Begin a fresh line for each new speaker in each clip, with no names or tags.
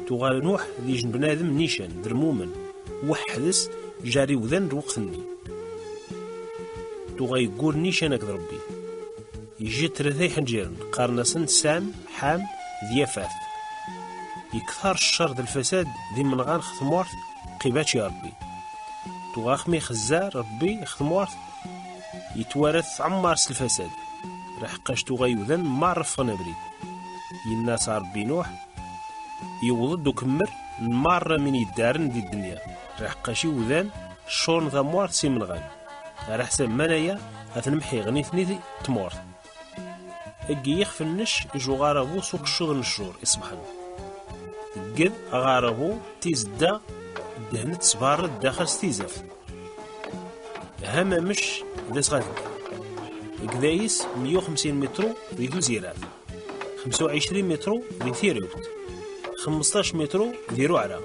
توغال نوح ذي جن بنادم نيشان درمومن وحدس جاري وذن وقتني توغا يقول نيشان أكد ربي يجي ثلاثي حنجيرن قارنسن سام حام ذيافاث يكثر الشر ذا الفساد ذي منغان خثمورث قيبات يا ربي توغا خمي خزار ربي خثمورث يتوارث عمارس الفساد راح قاش توغا يوذن ما رفقنا بريد يناس ربي نوح يوضد وكمر مرة من يدارن ذي الدنيا راح قاش يوذن شون ذا مورث سي منغان على حسب منايا هتنمحي غنيثني تمورث اجي يخف النش يجو غاربو سوق الشغل الشهور اصبحن قد غاربو تيزدا دهنت صبار داخل ستيزف هما مش ذا صغير كذايس 150 متر ذي دوزيرات 25 متر ذي ثيروت 15 متر ذي رعرة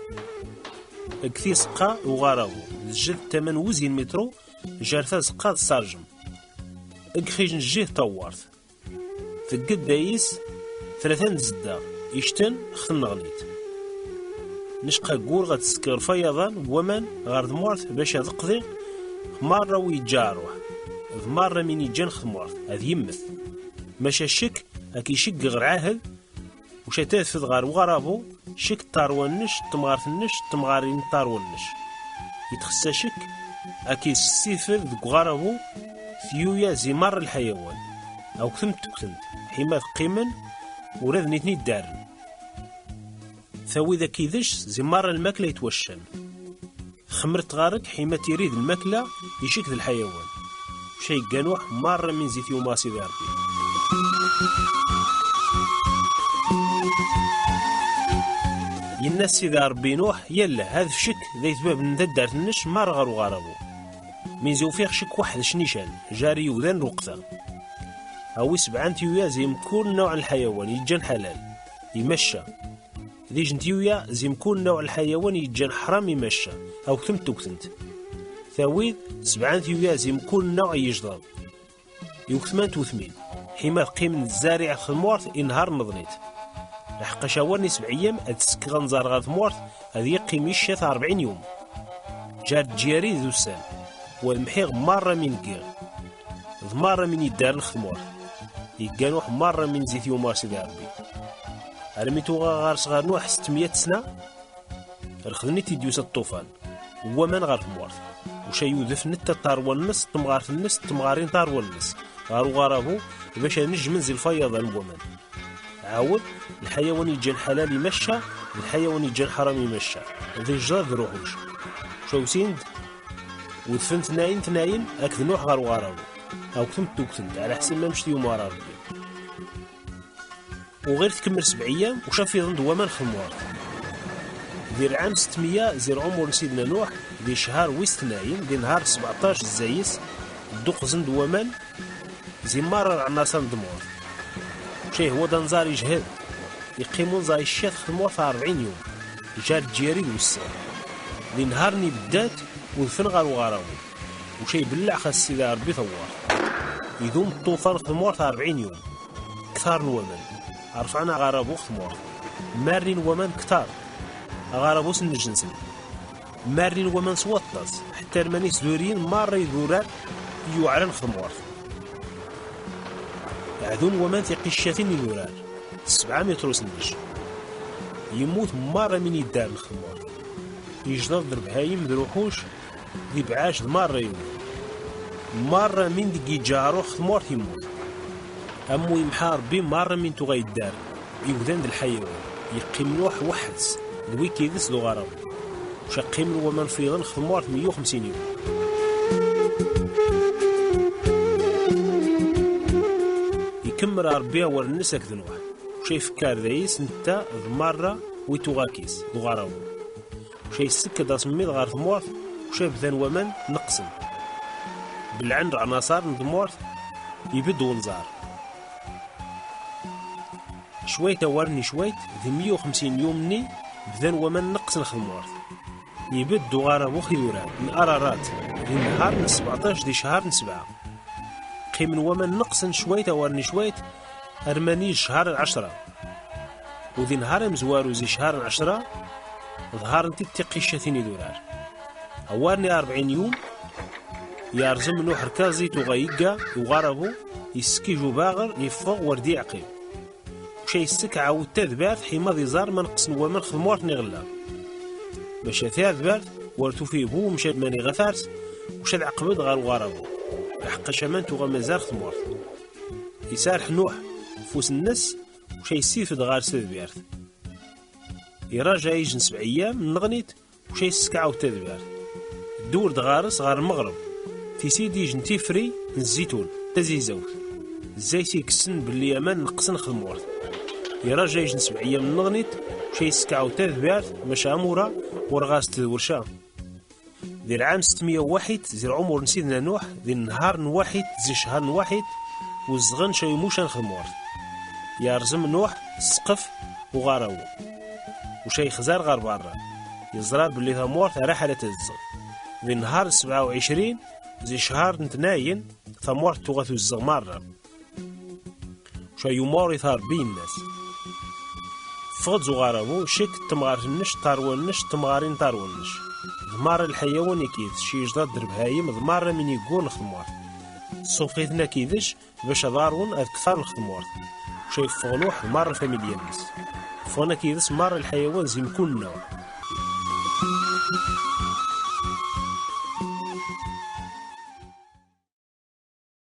كثي سقا وغاربو الجد 8 وزين متر جارثا سقا السارجم اكخيج نجيه طورث ثقد دايس 3 زدا يشتن خثن غنيت نشقا قول غتسكر فيضان ومن غارد مورث باش هذقضي مرة ويجاروح مرة من يجان خمورث هذ يمث ماشا الشك اكي شك غير عاهد وشتات في غار وغرابو شك طارونش تمغارث النش تمغارين طارونش يتخسى شك اكي السيفر ذك غرابو ثيويا زي مر الحيوان او كثمت حما قيمن وراد نيتني الدارن ثوي ذا كيدش زي مر الماكلة يتوشن خمرت غارك حما تيريد الماكلة يشك ذا الحيوان شي قانوح مرة من زيت يوماسي ذا ربي ينسي ذا ربي نوح يلا هذا شك ذا يتباب من ذا دارت النش مار غارو غاربو من زوفيخ شك واحد شنيشان جاري وذان رقثة أو سبعان تيويا زي مكون نوع الحيوان يجان حلال يمشى ذي جنتيويا زي مكون نوع الحيوان يجان حرام يمشى أو كثمت وكثمت ثاويد 7 تيويا زي مكون نوع يجضب يوكثمان توثمين حما قيم الزارع خمورث إنهار مضنيت لحق شاورني 7 أيام أتسك غنزار غاث مورث هذه يقيم يشيث 40 يوم جات جيري ذو السان والمحيغ مرة من قيغ مرة من يدار الخمورث يقانوح مرة من زيت يوم سيدي ربي هرميتو غار صغار نوح 600 سنة الخذني تيديوس الطوفان هو من غار خمورث وشي يوذف نتا طار والنس تمغار في النس تمغارين طار والنس غارو غارابو باش نجم ننزل فيض المؤمن عاود الحيوان يجي الحلال يمشى الحيوان يجي الحرام يمشى ذي الجراد روحوش شو سيند ودفن ثناين اكد نوح غارو غارابو او كثمت على حسب ما مشتي يوم ورا ربي وغير تكمل 7 أيام وشاف يظن دوما خموار ذي العام 600 زير عمر سيدنا نوح ذي شهر ويستناين ذي نهار 17 الزايس دوق زن دومان زي مرة عناصر دمور شي هو دنزار يجهد يقيمون زي الشيخ خدموه في 40 يوم جات جيري والسان ذي نهارني بدات ودفن غارو غاراو وشي بلع خاص سيدي ربي ثوار يذوم الطوفان خدموه في 40 يوم كثار نومان رفعنا غاربو خدموه مارين ومان كثار غاربو سن الجنسين مارين ومان سوطاس حتى المانيس دورين مرة يدوران يوعرن خدموه عذون ومان تيقشاتين يدوران 7 متر سنج يموت مرة من يدار الخمور يجنض دربهايم دروحوش ذي بعاش مرة يموت مرة من دقي جارو خمور يموت أمو يمحار بي مرة من تغي الدار يوذان الحيوان يقيم نوح وحدس ذوي كيدس ذو غرام وشقيم ومن فيضان خمور 150 يوم يكمل ربيع ورنسك ذنوح وشي فكار ذايس نتا ذمارة ويتوغاكيس ذو غرام وشي السكة دا سميد غار ثمورث وشي بذان ومن نقسم بالعند عناصر ثمورث يبد ونزار شويت ورني شويت ذي 150 يومني بذان ومن نقسن خمورث يبد غارة خيورات من أرارات ذي نهار 17 ذي شهر 7 قيم ومن نقسن شويت ورني شويت أرماني شهر 10 وذي نهار مزوارو زي شهر 10 ظهر انت تقيشة ثاني دولار أوارني 40 يوم يارزم نوح ركازي تغيقا وغربو يسكيجو باغر يفوق وردي عقيم وشي يسك عاود تذبات حيما ذي زار ما نقص ومن خدموات نغلا باش تذبات ورتو فيه بو مشات ماني غثارس وشاد عقبد غار وغربو لحق شمان توغا مازال خدموات يسارح نوح فوس الناس وشي يسيفد غار سذبيرت يراجع يجن 7 أيام نغنيت وشي يسك عاود تذبات الدور دغارس غار المغرب في سيدي يجن تيفري الزيتون تزيزوت الزيتي كسن باللي امان نقصن خدمورت يراجع يجن 7 أيام نغنيت وشي يسكعو تذبيرت ماشا امورا ورغاس تذورشا ذي العام 601 زي عمر سيدنا نوح ذي النهار نواحد زي شهر نواحد والزغن شي موشا نخدمورت يارزم نوح السقف وغاراو وشي خزار غار برا يزرار باللي ثمورت رحلة الزغن ذي النهار 27 زي شهر نتناين ثمورت تغثو الزغ مرة وشا يمور يثار بين الناس فغد زغارمو شك تمغار النش تارونش تمغارين تارونش ضمار الحيوان يكيد شي جداد درب هايم ضمار من يقول نخدموار صوفيتنا كيدش باش دارون اكثر نخدموار وشا يفغنوح مرة فاميليا الناس فغنا كيدس مار الحيوان زي مكون نوع